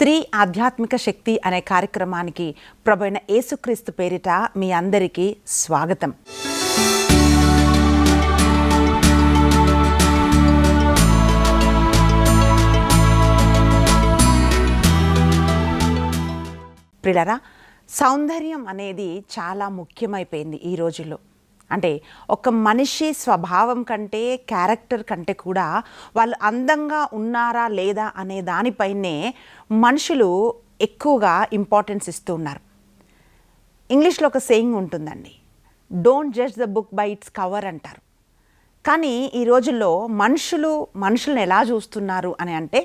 స్త్రీ ఆధ్యాత్మిక శక్తి అనే కార్యక్రమానికి ప్రభువైన యేసుక్రీస్తు పేరిట మీ అందరికీ స్వాగతం. ప్రియులారా, సౌందర్యం అనేది చాలా ముఖ్యమైపోయింది ఈ రోజుల్లో. అంటే ఒక మనిషి స్వభావం కంటే, క్యారెక్టర్ కంటే కూడా వాళ్ళు అందంగా ఉన్నారా లేదా అనే దానిపైనే మనుషులు ఎక్కువగా ఇంపార్టెన్స్ ఇస్తూ ఉన్నారు. ఇంగ్లీష్లో ఒక సేయింగ్ ఉంటుందండి, don't judge the book by its cover అంటారు. కానీ ఈ రోజుల్లో మనుషులను ఎలా చూస్తున్నారు అని అంటే,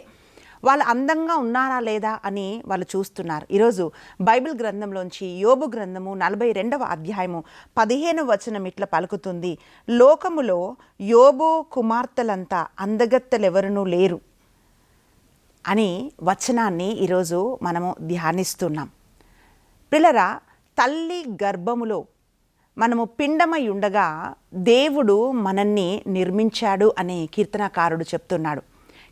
వాళ్ళు అందంగా ఉన్నారా లేదా అని వాళ్ళు చూస్తున్నారు. ఈరోజు బైబిల్ గ్రంథంలోంచి యోబు గ్రంథము 42వ అధ్యాయము 15వ వచనం ఇట్లా పలుకుతుంది: లోకములో యోబు కుమార్తెలంతా అందగత్తెలెవరునూ లేరు అని వచనాన్ని ఈరోజు మనము ధ్యానిస్తున్నాం. పిల్లరా, తల్లి గర్భములో మనము పిండమై ఉండగా దేవుడు మనల్ని నిర్మించాడు అని కీర్తనకారుడు చెప్తున్నాడు.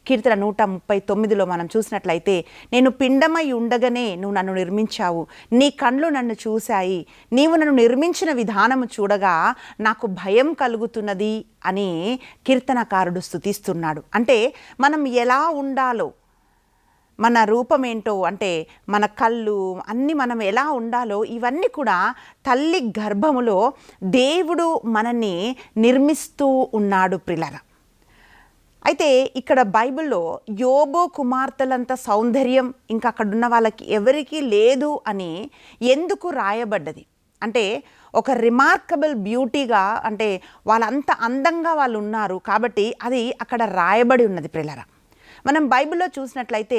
కీర్తన 139లో మనం చూసినట్లయితే, నేను పిండమై ఉండగానే నువ్వు నన్ను నిర్మించావు, నీ కళ్ళు నన్ను చూశాయి, నీవు నన్ను నిర్మించిన విధానము చూడగా నాకు భయం కలుగుతున్నది అని కీర్తనకారుడు స్తుతిస్తున్నాడు. అంటే మనం ఎలా ఉండాలో, మన రూపం ఏంటో, అంటే మన కళ్ళు అన్నీ మనం ఎలా ఉండాలో ఇవన్నీ కూడా తల్లి గర్భములో దేవుడు మనల్ని నిర్మిస్తూ ఉన్నాడు ప్రియులారా. అయితే ఇక్కడ బైబిల్లో యోబు కుమార్తెలంత సౌందర్యం ఇంకా అక్కడున్న వాళ్ళకి ఎవరికీ లేదు అని ఎందుకు రాయబడ్డది అంటే, ఒక రిమార్కబుల్ బ్యూటీగా, అంటే వాళ్ళంత అందంగా వాళ్ళు ఉన్నారు కాబట్టి అది అక్కడ రాయబడి ఉన్నది ప్రియులారా. మనం బైబిల్లో చూసినట్లయితే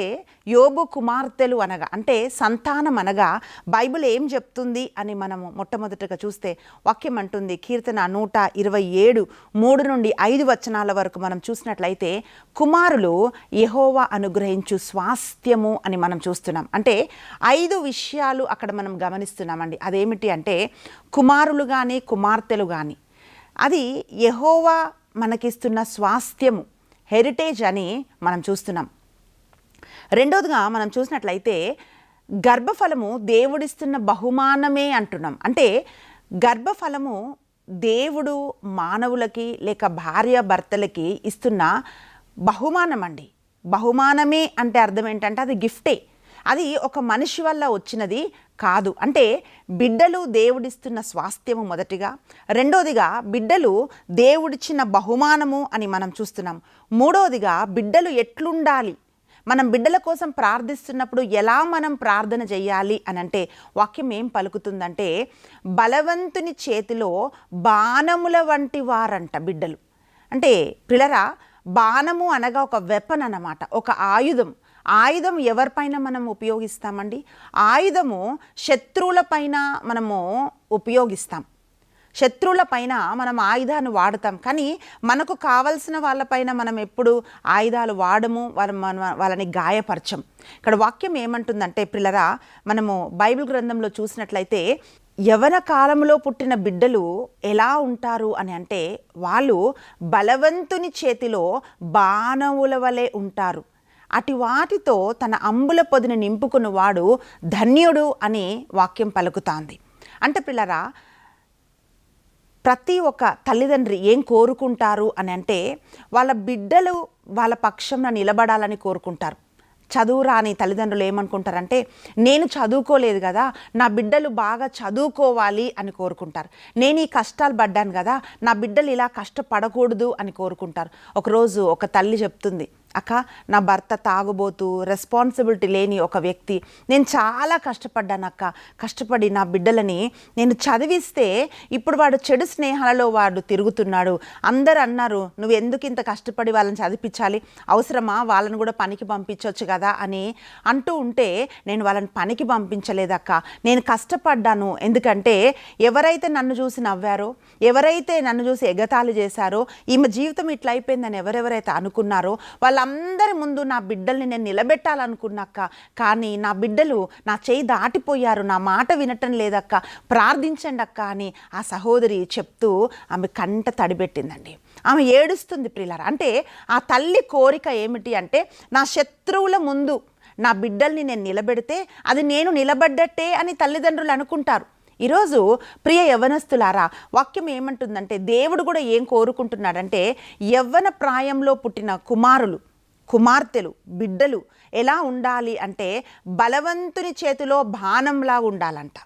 యోబు కుమార్తెలు అనగా, అంటే సంతానం అనగా బైబిల్ ఏం చెప్తుంది అని మనము మొట్టమొదటిగా చూస్తే వాక్యం అంటుంది. కీర్తన 127 3 నుండి 5 వచనాల వరకు మనం చూసినట్లయితే, కుమారులు యెహోవా అనుగ్రహించు స్వాస్థ్యము అని మనం చూస్తున్నాం. అంటే 5 విషయాలు అక్కడ మనం గమనిస్తున్నామండి. అదేమిటి అంటే, కుమారులు కానీ కుమార్తెలు కానీ అది యెహోవా మనకిస్తున్న స్వాస్థ్యము, హెరిటేజ్ అని మనం చూస్తున్నాం. రెండోదిగా మనం చూసినట్లయితే గర్భఫలము దేవుడిస్తున్న బహుమానమే అంటున్నాం. అంటే గర్భఫలము దేవుడు మానవులకి లేక భార్య భర్తలకి ఇస్తున్న బహుమానం అండి. బహుమానమే అంటే అర్థం ఏంటంటే అది గిఫ్టే, అది ఒక మనిషి వల్ల వచ్చినది కాదు. అంటే బిడ్డలు దేవుడిస్తున్న స్వాస్థ్యము మొదటిగా, రెండోదిగా బిడ్డలు దేవుడిచ్చిన బహుమానము అని మనం చూస్తున్నాం. మూడోదిగా బిడ్డలు ఎట్లుండాలి, మనం బిడ్డల కోసం ప్రార్థిస్తున్నప్పుడు ఎలా మనం ప్రార్థన చేయాలి అని అంటే వాక్యం ఏం పలుకుతుందంటే, బలవంతుని చేతిలో బాణముల వంటి వారంట బిడ్డలు. అంటే పిల్లరా, బాణము అనగా ఒక వెపన్ అన్నమాట, ఒక ఆయుధం ఎవరిపైన మనం ఉపయోగిస్తామండి? ఆయుధము శత్రువుల పైన మనము ఉపయోగిస్తాం, శత్రువుల పైన మనం ఆయుధాన్ని వాడతాం. కానీ మనకు కావలసిన వాళ్ళపైన మనం ఎప్పుడు ఆయుధాలు వాడము, వాళ్ళని గాయపరచం. ఇక్కడ వాక్యం ఏమంటుందంటే పిల్లరా, మనము బైబిల్ గ్రంథంలో చూసినట్లయితే యవ్వన కాలంలో పుట్టిన బిడ్డలు ఎలా ఉంటారు అని అంటే, వాళ్ళు బలవంతుని చేతిలో బాణముల వలె ఉంటారు, అటు వాటితో తన అంబుల పొదిని నింపుకున్న వాడు ధన్యుడు అని వాక్యం పలుకుతాంది. అంటే పిల్లరా, ప్రతి ఒక్క తల్లిదండ్రి ఏం కోరుకుంటారు అని అంటే, వాళ్ళ బిడ్డలు వాళ్ళ పక్షంలో నిలబడాలని కోరుకుంటారు. చదువు రాని తల్లిదండ్రులు ఏమనుకుంటారంటే, నేను చదువుకోలేదు కదా, నా బిడ్డలు బాగా చదువుకోవాలి అని కోరుకుంటారు. నేను ఈ కష్టాలు పడ్డాను కదా, నా బిడ్డలు ఇలా కష్టపడకూడదు అని కోరుకుంటారు. ఒకరోజు ఒక తల్లి చెప్తుంది, అక్క, నా భర్త తాగుబోతూ రెస్పాన్సిబిలిటీ లేని ఒక వ్యక్తి, నేను చాలా కష్టపడ్డాను అక్క, కష్టపడి నా బిడ్డలని నేను చదివిస్తే ఇప్పుడు వాడు చెడు స్నేహాలలో వాడు తిరుగుతున్నాడు, అందరు అన్నారు నువ్వు ఎందుకు ఇంత కష్టపడి వాళ్ళని చదివించాలి, అవసరమా, వాళ్ళని కూడా పనికి పంపించవచ్చు కదా అని అంటూ ఉంటే, నేను వాళ్ళని పనికి పంపించలేదక్క, నేను కష్టపడ్డాను. ఎందుకంటే ఎవరైతే నన్ను చూసి నవ్వారో, ఎవరైతే నన్ను చూసి ఎగతాళి చేశారో, ఈమె జీవితం ఇట్లా అయిపోయిందని ఎవరెవరైతే అనుకున్నారో వాళ్ళందరి ముందు నా బిడ్డల్ని నేను నిలబెట్టాలనుకున్నాక, కానీ నా బిడ్డలు నా చేయి దాటిపోయారు, నా మాట వినటం లేదక్క, ప్రార్థించండి అక్క అని ఆ సహోదరి చెప్తూ ఆమె కంట తడిపెట్టిందండి. ఆమె ఏడుస్తుంది ప్రియులారా. అంటే ఆ తల్లి కోరిక ఏమిటి అంటే, నా శత్రువుల ముందు నా బిడ్డల్ని నేను నిలబెడితే అది నేను నిలబడ్డట్టే అని తల్లిదండ్రులు అనుకుంటారు. ఈరోజు ప్రియ యవ్వనస్తులారా, వాక్యం ఏమంటుందంటే దేవుడు కూడా ఏం కోరుకుంటున్నాడంటే యవ్వన ప్రాయంలో పుట్టిన కుమారులు, కుమార్తెలు, బిడ్డలు ఎలా ఉండాలి అంటే బలవంతుని చేతిలో బాణంలా ఉండాలంట.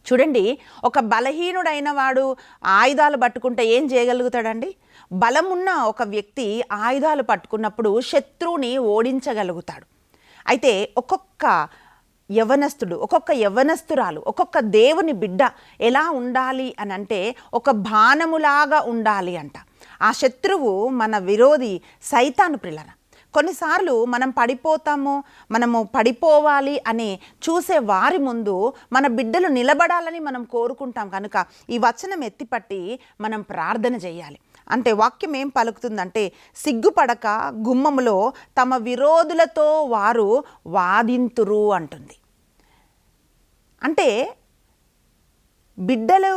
చూడండి, ఒక బలహీనుడైన వాడు ఆయుధాలు పట్టుకుంటే ఏం చేయగలుగుతాడండి? బలమున్న ఒక వ్యక్తి ఆయుధాలు పట్టుకున్నప్పుడు శత్రువుని ఓడించగలుగుతాడు. అయితే ఒక్కొక్క యవ్వనస్తుడు, ఒక్కొక్క యవ్వనస్తురాలు, ఒక్కొక్క దేవుని బిడ్డ ఎలా ఉండాలి అని అంటే ఒక బాణములాగా ఉండాలి అంట. ఆ శత్రువు మన విరోధి సైతాను ప్రియులారా. కొన్నిసార్లు మనం పడిపోతాము, మనము పడిపోవాలి అని చూసే వారి ముందు మన బిడ్డలు నిలబడాలని మనం కోరుకుంటాం. కనుక ఈ వచనం ఎత్తిపట్టి మనం ప్రార్థన చేయాలి. అంటే వాక్యం ఏం పలుకుతుందంటే సిగ్గుపడక గుమ్మములో తమ విరోధులతో వారు వాదింతురు అంటుంది. అంటే బిడ్డలు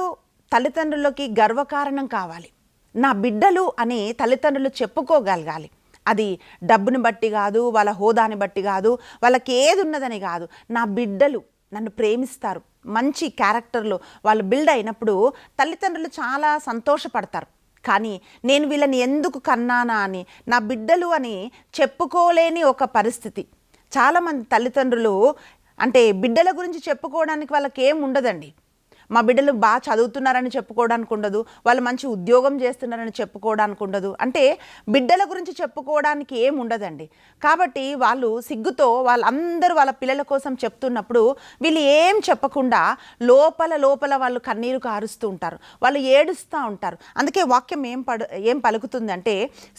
తల్లిదండ్రులకి గర్వకారణం కావాలి. నా బిడ్డలు అని తల్లిదండ్రులు చెప్పుకోగలగాలి. అది డబ్బుని బట్టి కాదు, వాళ్ళ హోదాని బట్టి కాదు, వాళ్ళకి ఏది ఉన్నదని కాదు. నా బిడ్డలు నన్ను ప్రేమిస్తారు, మంచి క్యారెక్టర్లో వాళ్ళు బిల్డ్ అయినప్పుడు తల్లిదండ్రులు చాలా సంతోషపడతారు. కానీ నేను వీళ్ళని ఎందుకు కన్నానా అని నా బిడ్డలు అని చెప్పుకోలేని ఒక పరిస్థితి. చాలామంది తల్లిదండ్రులు అంటే బిడ్డల గురించి చెప్పుకోవడానికి వాళ్ళకి ఏం ఉండదండి. మా బిడ్డలు బాగా చదువుతున్నారని చెప్పుకోవడానికి ఉండదు, వాళ్ళు మంచి ఉద్యోగం చేస్తున్నారని చెప్పుకోవడానికి ఉండదు. అంటే బిడ్డల గురించి చెప్పుకోవడానికి ఏం ఉండదండి. కాబట్టి వాళ్ళు సిగ్గుతో వాళ్ళందరూ వాళ్ళ పిల్లల కోసం చెప్తున్నప్పుడు వీళ్ళు ఏం చెప్పకుండా లోపల లోపల వాళ్ళు కన్నీరు కారుస్తూ ఉంటారు, వాళ్ళు ఏడుస్తూ ఉంటారు. అందుకే వాక్యం ఏం పలుకుతుందంటే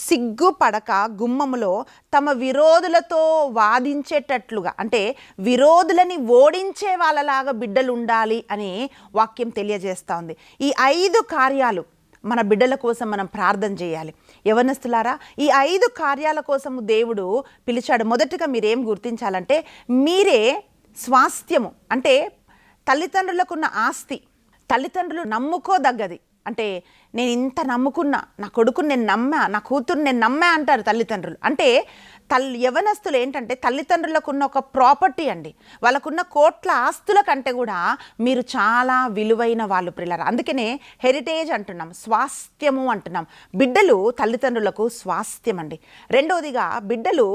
సిగ్గుపడక గుమ్మములో తమ విరోధులతో వాదించేటట్లుగా, అంటే విరోధులని ఓడించే వాళ్ళలాగా బిడ్డలు ఉండాలి అని వాక్యం తెలియజేస్తూ ఉంది. ఈ 5 కార్యాలు మన బిడ్డల కోసం మనం ప్రార్థన చేయాలి. యవ్వనస్తులారా, ఈ 5 కార్యాల కోసం దేవుడు పిలిచాడు. మొదటిగా మీరేం గుర్తించాలంటే మీరే స్వాస్థ్యము. అంటే తల్లిదండ్రులకున్న ఆస్తి, తల్లిదండ్రులు నమ్ముకోదగ్గది. అంటే నేను ఇంత నమ్ముకున్నా, నా కొడుకుని నేను నమ్మా, నా కూతురుని నేను నమ్మా అంటారు తల్లిదండ్రులు. అంటే యవ్వనస్తులు ఏంటంటే తల్లిదండ్రులకున్న ఒక ప్రాపర్టీ అండి. వాళ్ళకున్న కోట్ల ఆస్తుల కంటే కూడా మీరు చాలా విలువైన వాళ్ళు ప్రియులారా. అందుకనే హెరిటేజ్ అంటున్నాం, స్వాస్థ్యము అంటున్నాం. బిడ్డలు తల్లిదండ్రులకు స్వాస్థ్యం అండి. రెండవదిగా బిడ్డలు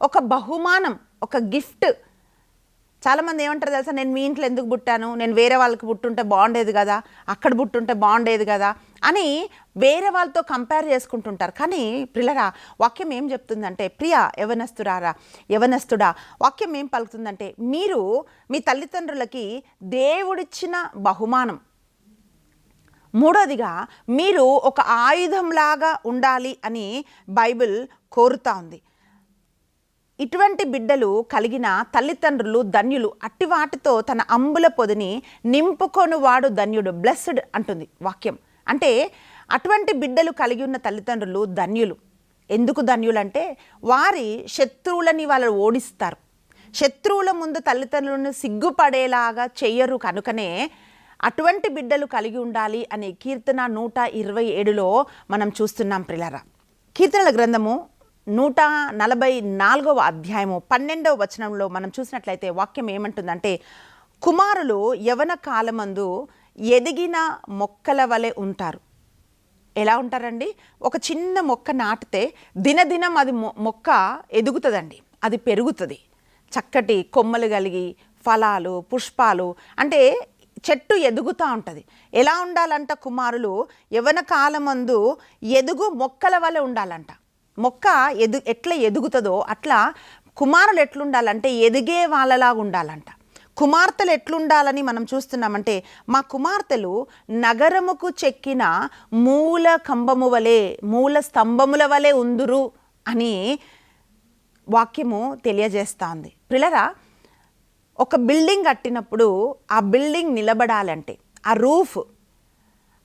ఒక బహుమానం, ఒక గిఫ్ట్. చాలామంది ఏమంటారు తెలుసా, నేను మీ ఇంట్లో ఎందుకు పుట్టాను, నేను వేరే వాళ్ళకి పుట్టుంటే బాగుండేది కదా, అక్కడ పుట్టుంటే బాగుండేది కదా అని వేరే వాళ్ళతో కంపేర్ చేసుకుంటుంటారు. కానీ ప్రియులారా, వాక్యం ఏం చెప్తుందంటే, ప్రియ యవనస్తుడా, వాక్యం ఏం పలుకుతుందంటే మీరు మీ తల్లిదండ్రులకి దేవుడిచ్చిన బహుమానం. మూడోదిగా మీరు ఒక ఆయుధంలాగా ఉండాలి అని బైబిల్ కోరుతా ఉంది. ఇటువంటి బిడ్డలు కలిగిన తల్లిదండ్రులు ధన్యులు. అట్టి వాటితో తన అంబుల పొదిని నింపుకొనువాడు ధన్యుడు, బ్లెస్డ్ అంటుంది వాక్యం. అంటే అటువంటి బిడ్డలు కలిగి ఉన్న తల్లిదండ్రులు ధన్యులు. ఎందుకు ధన్యులంటే వారి శత్రువులని వాళ్ళు ఓడిస్తారు. శత్రువుల ముందు తల్లిదండ్రులను సిగ్గుపడేలాగా చెయ్యరు. కనుకనే అటువంటి బిడ్డలు కలిగి ఉండాలి అని కీర్తన 127లో మనం చూస్తున్నాం ప్రియులారా. కీర్తనల గ్రంథము 144వ అధ్యాయము 12వ వచనంలో మనం చూసినట్లయితే వాక్యం ఏమంటుందంటే, కుమారులు యవన కాలమందు ఎదిగిన మొక్కల వలె ఉంటారు. ఎలా ఉంటారండి? ఒక చిన్న మొక్క నాటితే దినదినం అది మొక్క ఎదుగుతుందండి, అది పెరుగుతుంది, చక్కటి కొమ్మలు కలిగి ఫలాలు పుష్పాలు, అంటే చెట్టు ఎదుగుతూ ఉంటుంది. ఎలా ఉండాలంట? కుమారులు యవన కాలమందు ఎదుగు మొక్కల వలె ఉండాలంట. మొక్క ఎట్లా ఎదుగుతుందో అట్లా కుమారులు ఎట్లుండాలంటే ఎదిగే వాళ్ళలాగా ఉండాలంట. కుమార్తెలు ఎట్లుండాలని మనం చూస్తున్నామంటే, మా కుమార్తెలు నగరముకు చెక్కిన మూల కంబము వలె, మూల స్తంభముల వలె ఉందురు అని వాక్యము తెలియజేస్తూ ఉంది. ప్రియులారా, ఒక బిల్డింగ్ కట్టినప్పుడు ఆ బిల్డింగ్ నిలబడాలంటే, ఆ రూఫ్,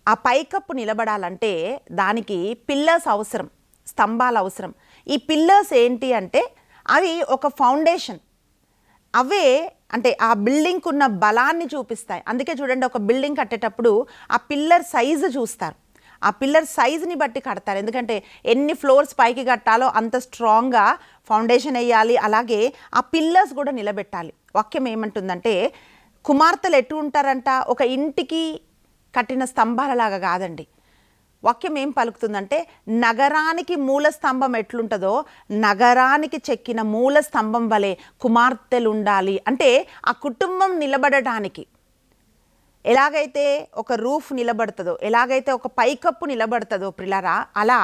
ఆ పైకప్పు నిలబడాలంటే దానికి పిల్లర్స్ అవసరం, స్తంభాలు అవసరం. ఈ పిల్లర్స్ ఏంటి అంటే అవి ఒక ఫౌండేషన్. అవే అంటే ఆ బిల్డింగ్కి ఉన్న బలాన్ని చూపిస్తాయి. అందుకే చూడండి, ఒక బిల్డింగ్ కట్టేటప్పుడు ఆ పిల్లర్ సైజు చూస్తారు. ఆ పిల్లర్ సైజుని బట్టి కడతారు. ఎందుకంటే ఎన్ని ఫ్లోర్స్ పైకి కట్టాలో అంత స్ట్రాంగ్గా ఫౌండేషన్ వేయాలి, అలాగే ఆ పిల్లర్స్ కూడా నిలబెట్టాలి. వాక్యం ఏమంటుందంటే కుమార్తెలు ఎటు ఉంటారంట, ఒక ఇంటికి కట్టిన స్తంభాలలాగా కాదండి. వాక్యం ఏం పలుకుతుందంటే నగరానికి మూల స్తంభం ఎట్లుంటుందో నగరానికి చెక్కిన మూల స్తంభం వలె కుమార్తెలు ఉండాలి. అంటే ఆ కుటుంబం నిలబడటానికి ఎలాగైతే ఒక రూఫ్ నిలబడుతుందో, ఎలాగైతే ఒక పైకప్పు నిలబడుతుందో ప్రిలరా, అలా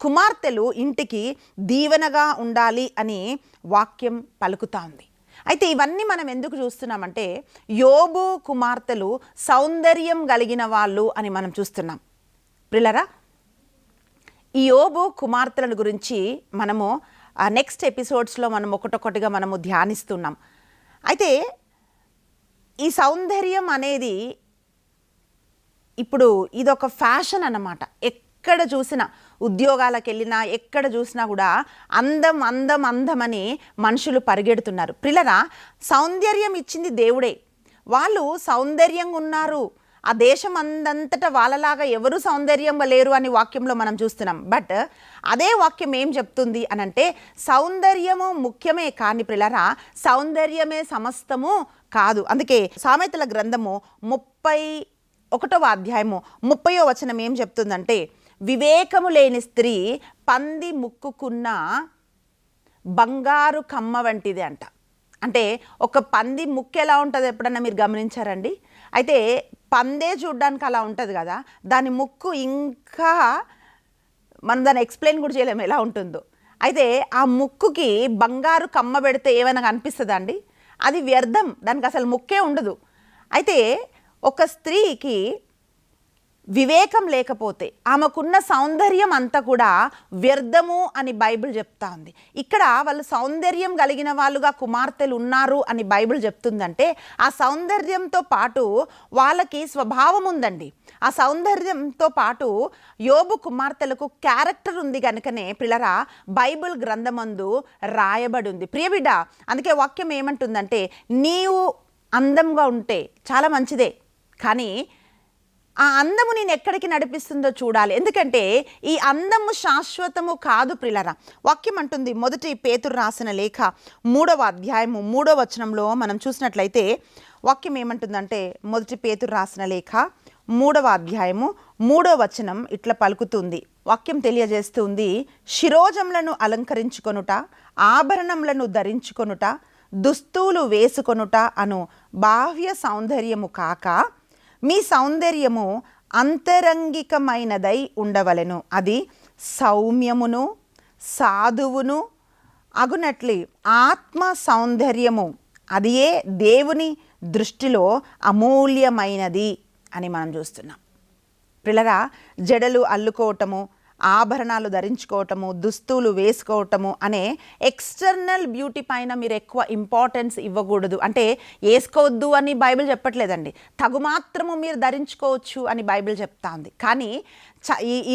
కుమార్తెలు ఇంటికి దీవెనగా ఉండాలి అని వాక్యం పలుకుతా ఉంది. అయితే ఇవన్నీ మనం ఎందుకు చూస్తున్నామంటే యోబు కుమార్తెలు సౌందర్యం కలిగిన వాళ్ళు అని మనం చూస్తున్నాం. ప్రిలరా, ఈ యోబు కుమార్తెల గురించి మనము నెక్స్ట్ ఎపిసోడ్స్లో మనం ఒకటొకటిగా మనము ధ్యానిస్తున్నాం. అయితే ఈ సౌందర్యం అనేది ఇప్పుడు ఇదొక ఫ్యాషన్ అన్నమాట. ఎక్కడ చూసినా, ఉద్యోగాలకు వెళ్ళినా ఎక్కడ చూసినా కూడా అందం అందం అందమని మనుషులు పరిగెడుతున్నారు. ప్రిలరా, సౌందర్యం ఇచ్చింది దేవుడే. వాళ్ళు సౌందర్యంగా ఉన్నారు. ఆ దేశం అందంతటా వాళ్ళలాగా ఎవరు సౌందర్యంగా లేరు అని వాక్యంలో మనం చూస్తున్నాం. బట్ అదే వాక్యం ఏం చెప్తుంది అనంటే సౌందర్యము ముఖ్యమే కానీ ప్రిలరా, సౌందర్యమే సమస్తము కాదు. అందుకే సామెతల గ్రంథము 31వ అధ్యాయము 30వ వచనం ఏం చెప్తుందంటే వివేకము లేని స్త్రీ పంది ముక్కుకున్న బంగారు కమ్మ వంటిది అంట. అంటే ఒక పంది ముక్కు ఎలా ఉంటుంది ఎప్పుడన్నా మీరు గమనించారండి? అయితే పందే చూడ్డానికి అలా ఉంటుంది కదా, దాని ముక్కు ఇంకా మనం దాన్ని ఎక్స్ప్లెయిన్ కూడా చేయలేము ఎలా ఉంటుందో. అయితే ఆ ముక్కుకి బంగారు కమ్మ పెడితే ఏమైనా కనిపిస్తుందా అండి? అది వ్యర్థం, దానికి అసలు ముక్కే ఉండదు. అయితే ఒక స్త్రీకి వివేకం లేకపోతే ఆమెకున్న సౌందర్యం అంతా కూడా వ్యర్థము అని బైబిల్ చెప్తా ఉంది. ఇక్కడ వాళ్ళు సౌందర్యం కలిగిన వాళ్ళుగా కుమార్తెలు ఉన్నారు అని బైబిల్ చెప్తుందంటే ఆ సౌందర్యంతో పాటు వాళ్ళకి స్వభావం ఉందండి. ఆ సౌందర్యంతో పాటు యోబు కుమార్తెలకు క్యారెక్టర్ ఉంది కనుకనే పిల్లరా బైబిల్ గ్రంథమందు రాయబడి ఉంది. ప్రియబిడ్డ, అందుకే వాక్యం ఏమంటుందంటే నీవు అందంగా ఉంటే చాలా మంచిదే, కానీ ఆ అందము నేను ఎక్కడికి నడిపిస్తుందో చూడాలి. ఎందుకంటే ఈ అందము శాశ్వతము కాదు ప్రిలరా. వాక్యం అంటుంది, మొదటి పేతురు రాసిన లేఖ 3వ అధ్యాయము 3వ వచనంలో మనం చూసినట్లయితే వాక్యం ఏమంటుందంటే మొదటి పేతురు రాసిన లేఖ 3వ అధ్యాయము 3వ వచనం ఇట్లా పలుకుతుంది. వాక్యం తెలియజేస్తుంది, శిరోజములను అలంకరించుకొనుట, ఆభరణములను ధరించుకొనుట, దుస్తులు వేసుకొనుట అను బాహ్య సౌందర్యము కాక మీ సౌందర్యము అంతరంగికమైనదై ఉండవలెను, అది సౌమ్యమును సాధువును అగునట్లి ఆత్మ సౌందర్యము అదియే దేవుని దృష్టిలో అమూల్యమైనది అని మనం చూస్తున్నాం. పిల్లరా, జడలు అల్లుకోవటము, ఆభరణాలు ధరించుకోవటము, దుస్తులు వేసుకోవటము అనే ఎక్స్టర్నల్ బ్యూటీ పైన మీరు ఎక్కువ ఇంపార్టెన్స్ ఇవ్వకూడదు. అంటే వేసుకోవద్దు అని బైబిల్ చెప్పట్లేదండి, తగు మాత్రము మీరు ధరించుకోవచ్చు అని బైబిల్ చెప్తా ఉంది. కానీ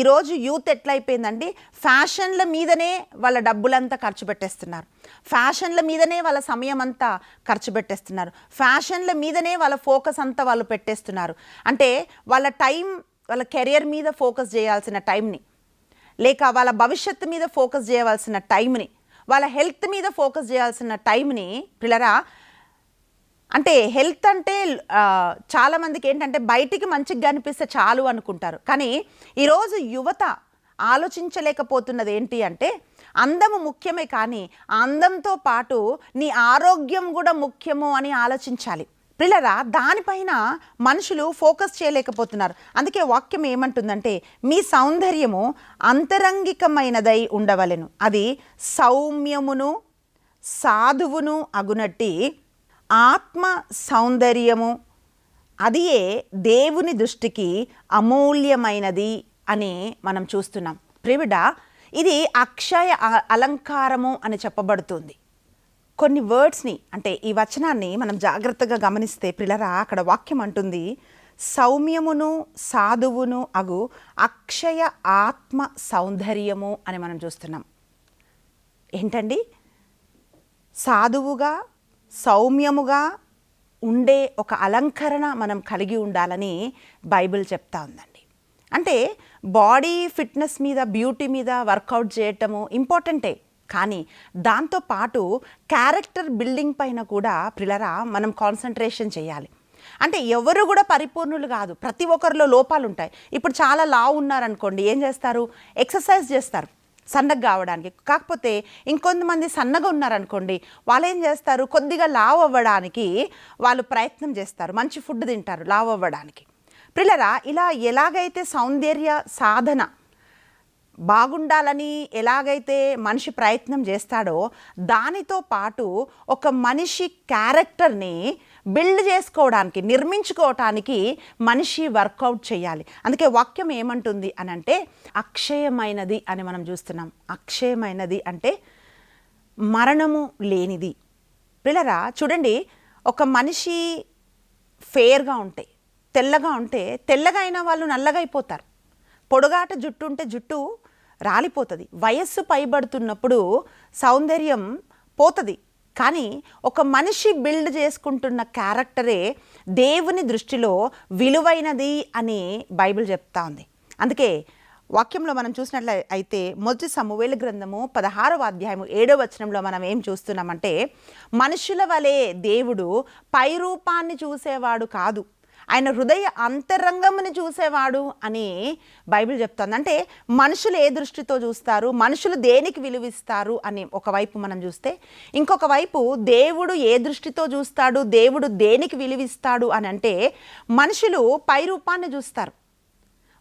ఈరోజు యూత్ ఎట్లయిపోయిందండి, ఫ్యాషన్ల మీదనే వాళ్ళ డబ్బులంతా ఖర్చు పెట్టేస్తున్నారు, ఫ్యాషన్ల మీదనే వాళ్ళ సమయం అంతా ఖర్చు పెట్టేస్తున్నారు, ఫ్యాషన్ల మీదనే వాళ్ళ ఫోకస్ అంతా వాళ్ళు పెట్టేస్తున్నారు. అంటే వాళ్ళ టైం వాళ్ళ కెరియర్ మీద ఫోకస్ చేయాల్సిన టైంని, లేక వాళ్ళ భవిష్యత్తు మీద ఫోకస్ చేయవలసిన టైంని, వాళ్ళ హెల్త్ మీద ఫోకస్ చేయాల్సిన టైంని పిల్లరా, అంటే హెల్త్ అంటే చాలామందికి ఏంటంటే బయటికి మంచిగా కనిపిస్తే చాలు అనుకుంటారు. కానీ ఈరోజు యువత ఆలోచించలేకపోతున్నది ఏంటి అంటే అందము ముఖ్యమే, కానీ ఆ అందంతో పాటు నీ ఆరోగ్యం కూడా ముఖ్యము అని ఆలోచించాలి. పిల్లరా, దానిపైన మనుషులు ఫోకస్ చేయలేకపోతున్నారు. అందుకే వాక్యం ఏమంటుందంటే మీ సౌందర్యము అంతరంగికమైనదై ఉండవలెను, అది సౌమ్యమును సాధువును అగునట్టి ఆత్మ సౌందర్యము అదియే దేవుని దృష్టికి అమూల్యమైనది అని మనం చూస్తున్నాం. ప్రియబిడ్డ, ఇది అక్షయ అలంకారము అని చెప్పబడుతుంది. కొన్ని వర్డ్స్ని, అంటే ఈ వచనాన్ని మనం జాగ్రత్తగా గమనిస్తే పిల్లరా, అక్కడ వాక్యం అంటుంది సౌమ్యమును సాధువును అగు అక్షయ ఆత్మ సౌందర్యము అని మనం చూస్తున్నాం. ఏంటండి? సాధువుగా సౌమ్యముగా ఉండే ఒక అలంకరణ మనం కలిగి ఉండాలని బైబిల్ చెప్తా ఉందండి. అంటే బాడీ ఫిట్నెస్ మీద, బ్యూటీ మీద వర్కౌట్ చేయటము ఇంపార్టెంటే, కానీ దాంతోపాటు క్యారెక్టర్ బిల్డింగ్ పైన కూడా ప్రిలరా మనం కాన్సన్ట్రేషన్ చేయాలి. అంటే ఎవరు కూడా పరిపూర్ణులు కాదు, ప్రతి ఒక్కరిలో లోపాలు ఉంటాయి. ఇప్పుడు చాలా లావు ఉన్నారనుకోండి, ఏం చేస్తారు? ఎక్సర్సైజ్ చేస్తారు సన్నగా కావడానికి. కాకపోతే ఇంకొంతమంది సన్నగా ఉన్నారనుకోండి, వాళ్ళు ఏం చేస్తారు? కొద్దిగా లావు అవ్వడానికి వాళ్ళు ప్రయత్నం చేస్తారు, మంచి ఫుడ్ తింటారు లావు అవ్వడానికి. ప్రిలరా, ఇలా ఎలాగైతే సౌందర్య సాధన బాగుండాలని ఎలాగైతే మనిషి ప్రయత్నం చేస్తాడో, దానితో పాటు ఒక మనిషి క్యారెక్టర్ని బిల్డ్ చేసుకోవడానికి, నిర్మించుకోవటానికి మనిషి వర్కౌట్ చేయాలి. అందుకే వాక్యం ఏమంటుంది అని అంటే, అక్షయమైనది అని మనం చూస్తున్నాం. అక్షయమైనది అంటే మరణము లేనిది. పిల్లరా చూడండి, ఒక మనిషి ఫేర్గా ఉంటే, తెల్లగా ఉంటే, తెల్లగా అయిన వాళ్ళు నల్లగా అయిపోతారు. పొడుగాట జుట్టు ఉంటే జుట్టు రాలిపోతుంది. వయస్సు పైబడుతున్నప్పుడు సౌందర్యం పోతుంది. కానీ ఒక మనిషి బిల్డ్ చేసుకుంటున్న క్యారెక్టరే దేవుని దృష్టిలో విలువైనది అని బైబిల్ చెప్తా ఉంది. అందుకే వాక్యంలో మనం చూసినట్లయితే మొదటి సమూయేలు గ్రంథము 16వ అధ్యాయము 7వ వచనంలో మనం ఏం చూస్తున్నామంటే, మనుషుల వలె దేవుడు పై రూపాన్ని చూసేవాడు కాదు, ఆయన హృదయ అంతరంగముని చూసేవాడు అని బైబిల్ చెప్తుంది. అంటే మనుషులు ఏ దృష్టితో చూస్తారు, మనుషులు దేనికి విలువిస్తారు అని ఒకవైపు మనం చూస్తే, ఇంకొక వైపు దేవుడు ఏ దృష్టితో చూస్తాడు, దేవుడు దేనికి విలువిస్తాడు అని అంటే, మనుషులు పై రూపాన్ని చూస్తారు,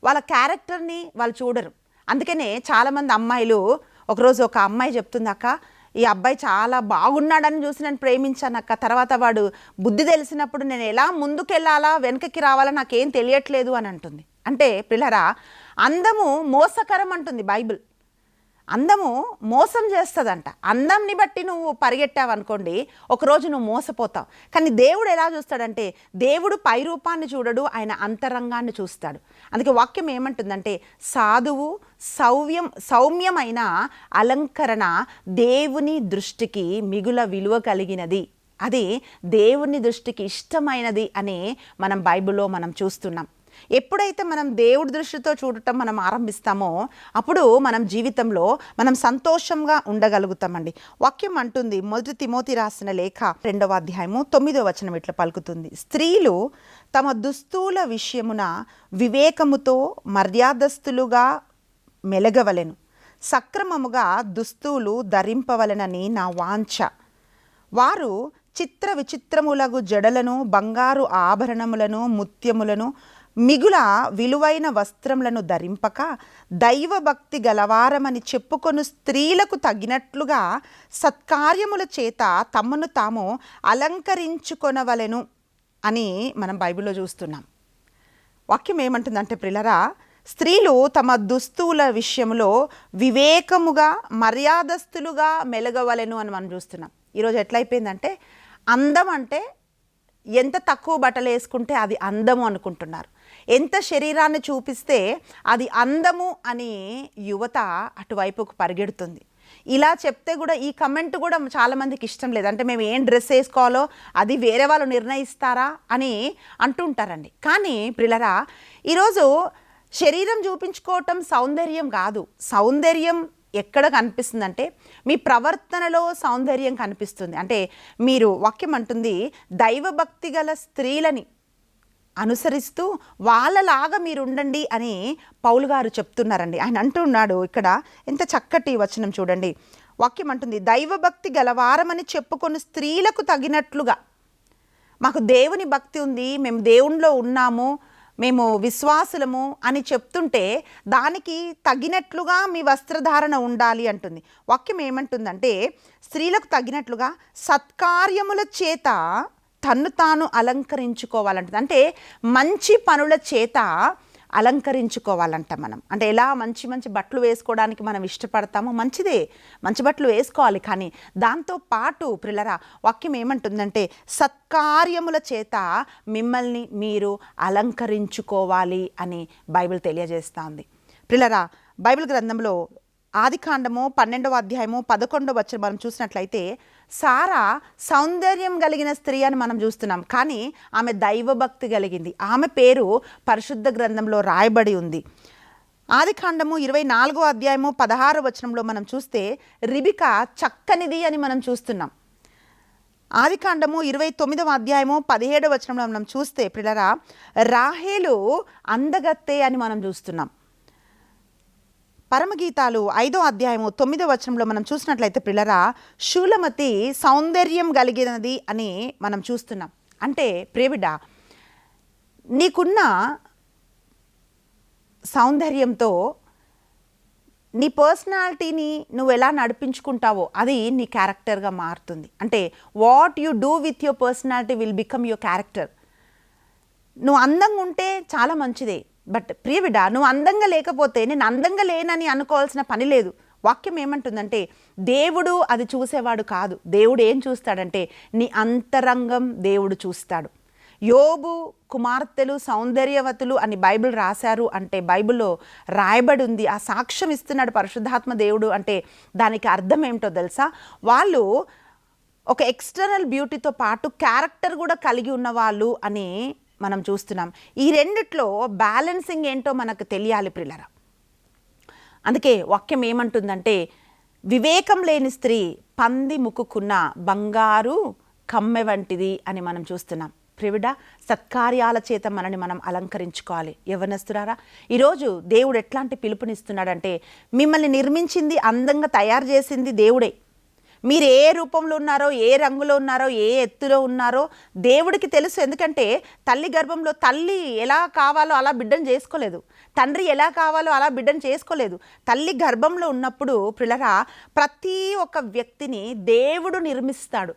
వాళ్ళ క్యారెక్టర్ని వాళ్ళు చూడరు. అందుకనే చాలామంది అమ్మాయిలు, ఒకరోజు ఒక అమ్మాయి చెప్తుంది, అక్క ఈ అబ్బాయి చాలా బాగున్నాడని చూసి నేను ప్రేమించాను అక్క, తర్వాత వాడు బుద్ధి తెలిసినప్పుడు నేను ఎలా ముందుకెళ్ళాలా వెనకకి రావాలా నాకేం తెలియట్లేదు అని అంటుంది. అంటే పిల్లరా, అందము మోసకరం అంటుంది బైబిల్. అందము మోసం చేస్తుందంట. అందంని బట్టి నువ్వు పరిగెట్టావు అనుకోండి, ఒకరోజు నువ్వు మోసపోతావు. కానీ దేవుడు ఎలా చూస్తాడంటే, దేవుడు పై రూపాన్ని చూడడు, ఆయన అంతరంగాన్ని చూస్తాడు. అందుకే వాక్యం ఏమంటుందంటే, సాధువు సౌమ్యమైన అలంకరణ దేవుని దృష్టికి మిగుల విలువ కలిగినది, అది దేవుని దృష్టికి ఇష్టమైనది అని మనం బైబిల్లో మనం చూస్తున్నాం. ఎప్పుడైతే మనం దేవుడి దృష్టితో చూడటం మనం ఆరంభిస్తామో, అప్పుడు మనం జీవితంలో మనం సంతోషంగా ఉండగలుగుతామండి. వాక్యం అంటుంది, మొదటి తిమోతి రాసిన లేఖ 2వ అధ్యాయము 9వ వచనం ఇట్లా పలుకుతుంది, స్త్రీలు తమ దుస్తుల విషయమున వివేకముతో మర్యాదస్తులుగా మెలగవలెను, సక్రమముగా దుస్తులు ధరింపవలెనని నా వాంఛ. వారు చిత్ర విచిత్రములగు జడలను, బంగారు ఆభరణములను, ముత్యములను, మిగుల విలువైన వస్త్రములను ధరింపక దైవభక్తి గలవారమని చెప్పుకొను స్త్రీలకు తగినట్లుగా సత్కార్యముల చేత తమను తాము అలంకరించుకొనవలెను అని మనం బైబిల్లో చూస్తున్నాం. వాక్యం ఏమంటుందంటే ప్రియులారా, స్త్రీలు తమ దుస్తుల విషయంలో వివేకముగా మర్యాదస్తులుగా మెలగవలెను అని మనం చూస్తున్నాం. ఈరోజు ఎట్లయిపోయిందంటే, అందం అంటే ఎంత తక్కువ బట్టలు వేసుకుంటే అది అందము అనుకుంటున్నారు, ఎంత శరీరాన్ని చూపిస్తే అది అందము అని యువత అటువైపుకు పరిగెడుతుంది. ఇలా చెప్తే కూడా ఈ కమెంట్ కూడా చాలామందికి ఇష్టం లేదు. అంటే మేము ఏం డ్రెస్ వేసుకోవాలో అది వేరే వాళ్ళు నిర్ణయిస్తారా అని అంటుంటారండి. కానీ ప్రియులారా, ఈరోజు శరీరం చూపించుకోవటం సౌందర్యం కాదు. సౌందర్యం ఎక్కడ కనిపిస్తుందంటే మీ ప్రవర్తనలో సౌందర్యం కనిపిస్తుంది. అంటే మీరు వాక్యం అంటుంది, దైవభక్తి గల స్త్రీలని అనుసరిస్తూ వాళ్ళలాగా మీరు ఉండండి అని పౌలు గారు చెప్తున్నారండి. ఆయన అంటున్నాడు ఇక్కడ, ఎంత చక్కటి వచనం చూడండి. వాక్యం అంటుంది, దైవభక్తి గలవారమని చెప్పుకొని స్త్రీలకు తగినట్లుగా, మాకు దేవుని భక్తి ఉంది, మేము దేవునిలో ఉన్నాము, మేము విశ్వాసులము అని చెప్తుంటే దానికి తగినట్లుగా మీ వస్త్రధారణ ఉండాలి అంటుంది. వాక్యం ఏమంటుందంటే, స్త్రీలకు తగినట్లుగా సత్కార్యముల చేత తన్ను తాను అలంకరించుకోవాలంటుంది. అంటే మంచి పనుల చేత అలంకరించుకోవాలంట మనం. అంటే ఎలా మంచి మంచి బట్టలు వేసుకోవడానికి మనం ఇష్టపడతామో మంచిదే, మంచి బట్టలు వేసుకోవాలి. కానీ దాంతో పాటు ప్రియులారా, వాక్యం ఏమంటుందంటే, సత్కార్యముల చేత మిమ్మల్ని మీరు అలంకరించుకోవాలి అని బైబిల్ తెలియజేస్తూ ఉంది. ప్రియులారా, బైబిల్ గ్రంథంలో ఆదికాండము 12వ అధ్యాయము 11వ వచనం మనం చూసినట్లయితే సారా సౌందర్యం కలిగిన స్త్రీ అని మనం చూస్తున్నాం, కానీ ఆమె దైవభక్తి కలిగింది. ఆమె పేరు పరిశుద్ధ గ్రంథంలో రాయబడి ఉంది. ఆదికాండము 24వ అధ్యాయము 16వ వచనంలో మనం చూస్తే రిబికా చక్కనిది అని మనం చూస్తున్నాం. ఆదికాండము 29వ అధ్యాయము 17వ వచనంలో మనం చూస్తే ప్రియులారా రాహేలు అందగత్తె అని మనం చూస్తున్నాం. పరమగీతాలు 5వ అధ్యాయము 9వ వచనంలో మనం చూసినట్లయితే ప్రియులారా శూలమతి సౌందర్యం కలిగినది అని మనం చూస్తున్నాం. అంటే ప్రియబిడ్డ, నీకున్న సౌందర్యంతో నీ పర్సనాలిటీని నువ్వు ఎలా నడిపించుకుంటావో అది నీ క్యారెక్టర్గా మారుతుంది. అంటే what you do with your personality will become your character. నువ్వు అందంగా ఉంటే చాలా మంచిదే, బట్ ప్రియబిడ్డ నువ్వు అందంగా లేకపోతే నేను అందంగా లేనని అనుకోవాల్సిన పని లేదు. వాక్యం ఏమంటుందంటే దేవుడు అది చూసేవాడు కాదు. దేవుడు ఏం చూస్తాడంటే నీ అంతరంగం దేవుడు చూస్తాడు. యోబు కుమార్తెలు సౌందర్యవతులు అని బైబిల్ రాశారు అంటే బైబిల్లో రాయబడి ఉంది. ఆ సాక్ష్యం ఇస్తున్నాడు పరిశుద్ధాత్మ దేవుడు అంటే దానికి అర్థం ఏమిటో తెలుసా? వాళ్ళు ఒక ఎక్స్టర్నల్ బ్యూటీతో పాటు క్యారెక్టర్ కూడా కలిగి ఉన్నవాళ్ళు అని మనం చూస్తున్నాం. ఈ రెండిట్లో బ్యాలెన్సింగ్ ఏంటో మనకు తెలియాలి ప్రియులారా. అందుకే వాక్యం ఏమంటుందంటే వివేకం లేని స్త్రీ పంది ముక్కుకున్న బంగారు కమ్మె వంటిది అని మనం చూస్తున్నాం. ప్రియుడ, సత్కార్యాల చేత మనని మనం అలంకరించుకోవాలి. యవ్వనస్తులారా, ఈరోజు దేవుడు ఎట్లాంటి పిలుపునిస్తున్నాడంటే మిమ్మల్ని నిర్మించింది అందంగా తయారు చేసింది దేవుడే. మీరు ఏ రూపంలో ఉన్నారో, ఏ రంగులో ఉన్నారో, ఏ ఎత్తులో ఉన్నారో దేవుడికి తెలుసు. ఎందుకంటే తల్లి గర్భంలో తల్లి ఎలా కావాలో అలా బిడ్డను చేసుకోలేదు, తండ్రి ఎలా కావాలో అలా బిడ్డను చేసుకోలేదు. తల్లి గర్భంలో ఉన్నప్పుడు ప్రియులారా ప్రతి ఒక్క వ్యక్తిని దేవుడు నిర్మిస్తాడు.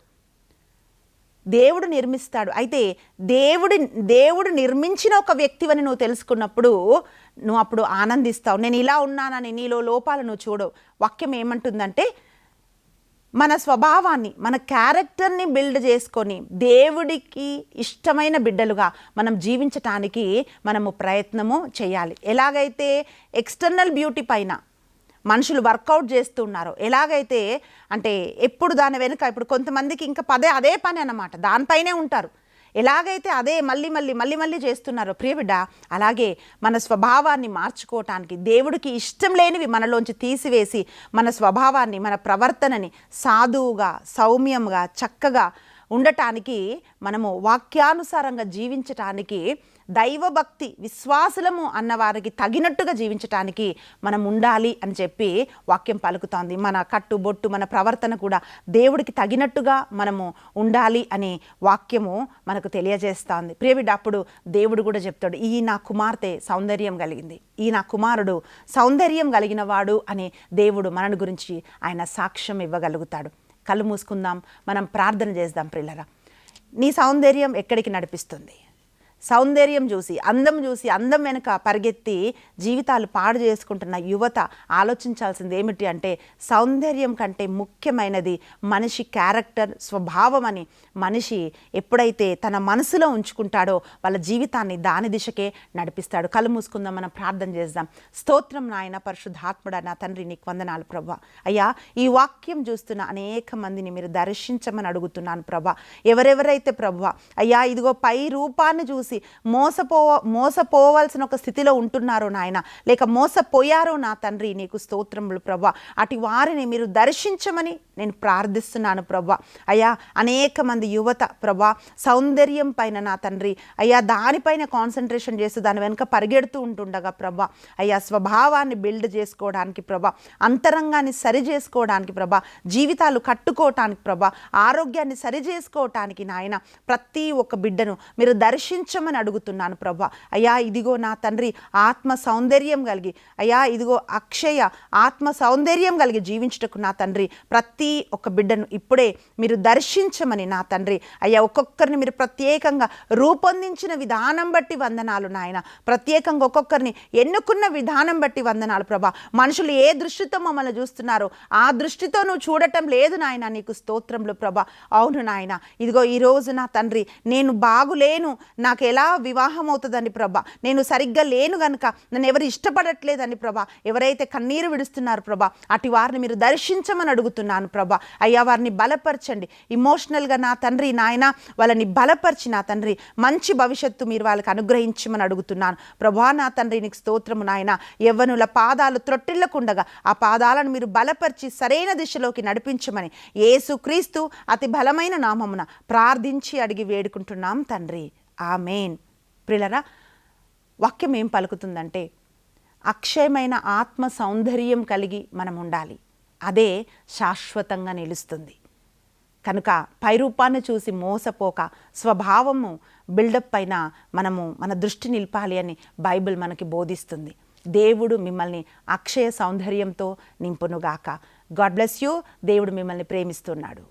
అయితే దేవుడు నిర్మించిన ఒక వ్యక్తివని నువ్వు తెలుసుకున్నప్పుడు నువ్వు అప్పుడు ఆనందిస్తావు. నేను ఇలా ఉన్నానని నీలో లోపాలు నువ్వు చూడవు. వాక్యం ఏమంటుందంటే మన స్వభావాన్ని, మన క్యారెక్టర్ని బిల్డ్ చేసుకొని దేవుడికి ఇష్టమైన బిడ్డలుగా మనం జీవించటానికి మనము ప్రయత్నము చేయాలి. ఎలాగైతే ఎక్స్టర్నల్ బ్యూటీ పైన మనుషులు వర్కౌట్ చేస్తున్నారో, ఎలాగైతే అంటే ఎప్పుడు దాని వెనుక ఇప్పుడు కొంతమందికి ఇంకా అదే పని అన్నమాట, దానిపైనే ఉంటారు. ఎలాగైతే అదే మళ్ళీ చేస్తున్నారో ప్రియబిడ్డ, అలాగే మన స్వభావాన్ని మార్చుకోవటానికి దేవుడికి ఇష్టం లేనివి మనలోంచి తీసివేసి మన స్వభావాన్ని, మన ప్రవర్తనని సాధువుగా, సౌమ్యంగా, చక్కగా ఉండటానికి, మనము వాక్యానుసారంగా జీవించటానికి, దైవభక్తి విశ్వాసులము అన్నవారికి తగినట్టుగా జీవించటానికి మనం ఉండాలి అని చెప్పి వాక్యం పలుకుతోంది. మన కట్టుబొట్టు, మన ప్రవర్తన కూడా దేవుడికి తగినట్టుగా మనము ఉండాలి అని వాక్యము మనకు తెలియజేస్తోంది. ప్రియబిడ్డ, అప్పుడు దేవుడు కూడా చెప్తాడు, ఈ నా కుమార్తె సౌందర్యం కలిగింది, ఈ నా కుమారుడు సౌందర్యం కలిగిన వాడు అని దేవుడు మనని గురించి ఆయన సాక్ష్యం ఇవ్వగలుగుతాడు. కళ్ళు మూసుకుందాం, మనం ప్రార్థన చేద్దాం. ప్రియులారా, నీ సౌందర్యం ఎక్కడికి నడిపిస్తుంది? సౌందర్యం చూసి, అందం వెనుక పరిగెత్తి జీవితాలు పాడు చేసుకుంటున్న యువత ఆలోచించాల్సింది ఏమిటి అంటే సౌందర్యం కంటే ముఖ్యమైనది మనిషి క్యారెక్టర్, స్వభావం అని మనిషి ఎప్పుడైతే తన మనసులో ఉంచుకుంటాడో వాళ్ళ జీవితాన్ని దాని దిశకే నడిపిస్తాడు. కళ్ళు మూసుకుందాం, మనం ప్రార్థన చేద్దాం. స్తోత్రం నాయన, పరిశుద్ధాత్ముడా నా తండ్రి, నీకు వందనాలు ప్రభా. అయ్యా, ఈ వాక్యం చూస్తున్న అనేక మందిని మీరు దర్శించమని అడుగుతున్నాను ప్రభా. ఎవరెవరైతే ప్రభా అయ్యా ఇదిగో పై రూపాన్ని చూసి మోసపోవాల్సిన ఒక స్థితిలో ఉంటున్నారో నాయన, లేక మోసపోయారో నా తండ్రి, నీకు స్తోత్రములు ప్రభా. అటు వారిని మీరు దర్శించమని నేను ప్రార్థిస్తున్నాను ప్రభా. అయ్యా, అనేక మంది యువత ప్రభా సౌందర్యం పైన నా తండ్రి అయ్యా దానిపైన కాన్సన్ట్రేషన్ చేస్తూ దాని వెనుక పరిగెడుతూ ఉంటుండగా ప్రభా అయ్యా స్వభావాన్ని బిల్డ్ చేసుకోవడానికి ప్రభా, అంతరంగాన్ని సరి చేసుకోవడానికి ప్రభా, జీవితాలు కట్టుకోవటానికి ప్రభా, ఆరోగ్యాన్ని సరి చేసుకోవటానికి నాయన ప్రతి ఒక్క బిడ్డను మీరు దర్శించమని అడుగుతున్నాను ప్రభా. అయ్యా ఇదిగో నా తండ్రి ఆత్మ సౌందర్యం కలిగి, అయ్యా ఇదిగో అక్షయ ఆత్మ సౌందర్యం కలిగి జీవించుటకు నా తండ్రి ప్రతి ఒక్క బిడ్డను ఇప్పుడే మీరు దర్శించమని నా తండ్రి అయ్యా ఒక్కొక్కరిని మీరు ప్రత్యేకంగా రూపొందించిన విధానం బట్టి వందనాలు నాయన, ప్రత్యేకంగా ఒక్కొక్కరిని ఎన్నుకున్న విధానం బట్టి వందనాలు ప్రభా. మనుషులు ఏ దృష్టితో మమ్మల్ని చూస్తున్నారో ఆ దృష్టితో నువ్వు చూడటం లేదు నాయన, నీకు స్తోత్రములు ప్రభా. అవును నాయన, ఇదిగో ఈరోజు నా తండ్రి నేను బాగులేను, నాకు ఎలా వివాహం అవుతుందని ప్రభా, నేను సరిగ్గా లేను గనుక నన్ను ఎవరు ఇష్టపడట్లేదని ప్రభా, ఎవరైతే కన్నీరు విడుస్తున్నారు ప్రభా, అటు వారిని మీరు దర్శించమని అడుగుతున్నాను ప్రభా. అయ్యా, వారిని బలపరచండి ఇమోషనల్గా నా తండ్రి నాయన, వాళ్ళని బలపరిచి నా తండ్రి మంచి భవిష్యత్తు మీరు వాళ్ళకి అనుగ్రహించమని అడుగుతున్నాను ప్రభా. నా తండ్రి నీకు స్తోత్రము నాయన. యవ్వనుల పాదాలు త్రొట్టిల్లకుండగా ఆ పాదాలను మీరు బలపరిచి సరైన దిశలోకి నడిపించమని యేసుక్రీస్తు అతి బలమైన నామమున ప్రార్థించి అడిగి వేడుకుంటున్నాం తండ్రి, ఆమేన్. ప్రియులారా, వాక్యం ఏం పలుకుతుందంటే అక్షయమైన ఆత్మ సౌందర్యం కలిగి మనం ఉండాలి, అదే శాశ్వతంగా నిలుస్తుంది. కనుక పైరూపాన్ని చూసి మోసపోక స్వభావము బిల్డప్ పైన మన దృష్టి నిలపాలి అని బైబిల్ మనకి బోధిస్తుంది. దేవుడు మిమ్మల్ని అక్షయ సౌందర్యంతో నింపునుగాక. God bless you. దేవుడు మిమ్మల్ని ప్రేమిస్తున్నాడు.